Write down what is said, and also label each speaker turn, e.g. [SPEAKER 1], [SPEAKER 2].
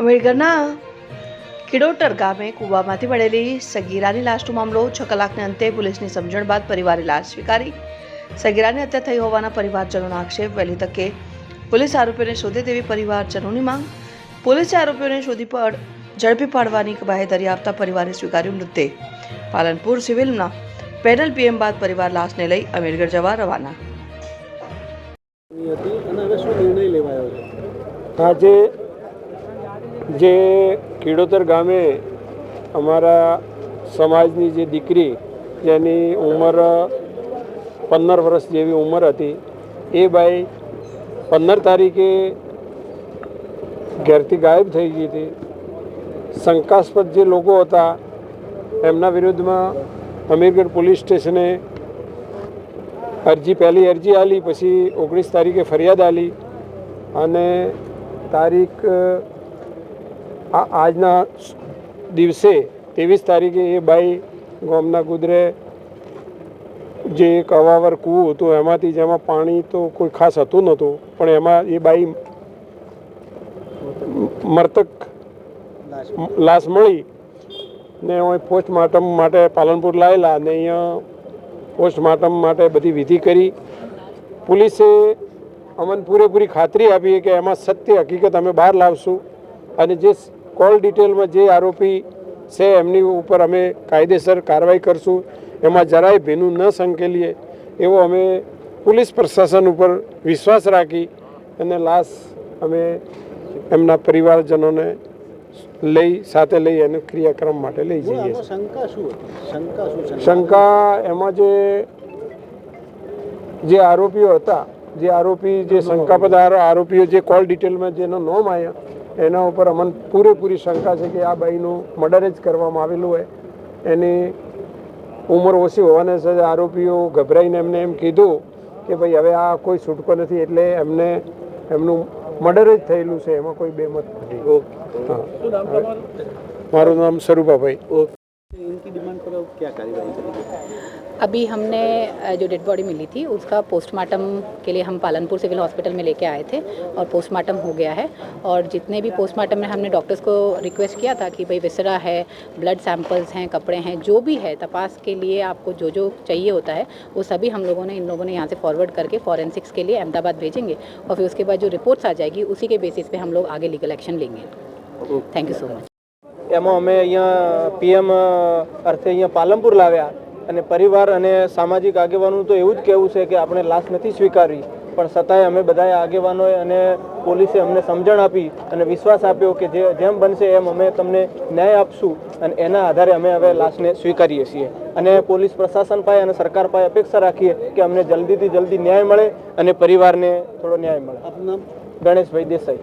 [SPEAKER 1] અમીરગઢના કિડોટર ગામે કૂવામાંથી મળેલી સગીરાની લાશનો મામલો 6 કલાકને અંતે પોલીસની સમજણ બાદ પરિવારે લાશ સ્વીકારી। સગીરાની હત્યા થઈ હોવાના પરિવારજનોના આક્ષેપ। વહેલી તકે પોલીસ આરોપીઓને શોધે તેવી પરિવારજનોની માંગ। પોલીસે આરોપીઓને ઝડપી પાડવાની બાહેધરી આપતા પરિવારે સ્વીકાર્યું મૃતદેહ। પાલનપુર સિવિલના પેનલ પીએમ બાદ પરિવાર લાશને લઈ અમીરગઢ જવા રવાના।
[SPEAKER 2] આજે જે કિડોતર ગામે અમારા સમાજની જે દીકરી જેની ઉંમર 15 વર્ષ જેવી ઉંમર હતી એ બાઈ 15 તારીખે ઘેરથી ગાયબ થઈ ગઈ હતી। શંકાસ્પદ જે લોકો હતા એમના વિરુદ્ધમાં અમીરગઢ પોલીસ સ્ટેશને પહેલી અરજી આલી, પછી 19 તારીખે ફરિયાદ આલી અને તારીખ આજના દિવસે 23 તારીખે એ બાઈ ગામના ગુદરે જે એક અવાવર કૂવું હતું એમાંથી, જેમાં પાણી તો કોઈ ખાસ હતું નહોતું, પણ એમાં એ બાઈ મૃતક લાશ મળી ને પોસ્ટમોર્ટમ માટે પાલનપુર લાવેલા ને અહીંયા પોસ્ટમોર્ટમ માટે બધી વિધિ કરી। પોલીસે અમને પૂરેપૂરી ખાતરી આપી કે એમાં સત્ય હકીકત અમે બહાર લાવશું અને જે કોલ ડિટેલમાં જે આરોપી છે એમની ઉપર અમે કાયદેસર કાર્યવાહી કરશું। એમાં જરાય ભીનું ન સંકેલીએ એવો અમે પોલીસ પ્રશાસન ઉપર વિશ્વાસ રાખી અને લાશ અમે એમના પરિવારજનોને સાથે લઈ અને ક્રિયાક્રમ માટે લઈ જઈએ। શંકા એમાં જે આરોપીઓ હતા, જે શંકાસ્પદ આરોપીઓ જે કોલ ડિટેલમાં જેનો નામ આવ્યા એના ઉપર અમને પૂરેપૂરી શંકા છે કે આ બાઈનું મર્ડર જ કરવામાં આવેલું હોય। એની ઉંમર ઓછી હોવાને સાથે આરોપીઓ ગભરાઈને એમને એમ કીધું કે ભાઈ હવે આ કોઈ છૂટકો નથી, એટલે એમનું મર્ડર જ થયેલું છે, એમાં કોઈ બેમત નથી। હા, મારું નામ સ્વરૂપાભાઈ।
[SPEAKER 3] अभी हमने जो डेड बॉडी मिली थी उसका पोस्टमार्टम के लिए हम पालनपुर सिविल हॉस्पिटल में लेके आए थे और पोस्टमार्टम हो गया है। और जितने भी पोस्टमार्टम में हमने डॉक्टर्स को रिक्वेस्ट किया था कि भाई विसरा है, ब्लड सैंपल्स हैं, कपड़े हैं, जो भी है तपास के लिए आपको जो जो चाहिए होता है वो सभी इन लोगों ने यहाँ से फॉरवर्ड करके फॉरेंसिक्स के लिए अहमदाबाद भेजेंगे और फिर उसके बाद जो रिपोर्ट्स आ जाएगी उसी के बेसिस पे हम लोग आगे लीगल एक्शन लेंगे। Thank you so much.
[SPEAKER 4] એમાં અમે અહીંયા પીએમ અર્થે અહીંયા પાલનપુર લાવ્યા અને પરિવાર અને સામાજિક આગેવાનોનું તો એવું જ કહેવું છે કે આપણે લાશ નથી સ્વીકારવી, પણ છતાંય અમે બધાએ આગેવાનોએ અને પોલીસે અમને સમજણ આપી અને વિશ્વાસ આપ્યો કે જેમ બનશે એમ અમે તમને ન્યાય આપશું અને એના આધારે અમે હવે લાશને સ્વીકારીએ છીએ। અને પોલીસ પ્રશાસન પાસે અને સરકાર પાસે અપેક્ષા રાખીએ કે અમને જલ્દીથી જલ્દી ન્યાય મળે અને પરિવારને થોડો ન્યાય મળે। આપનું નામ? ગણેશભાઈ દેસાઈ।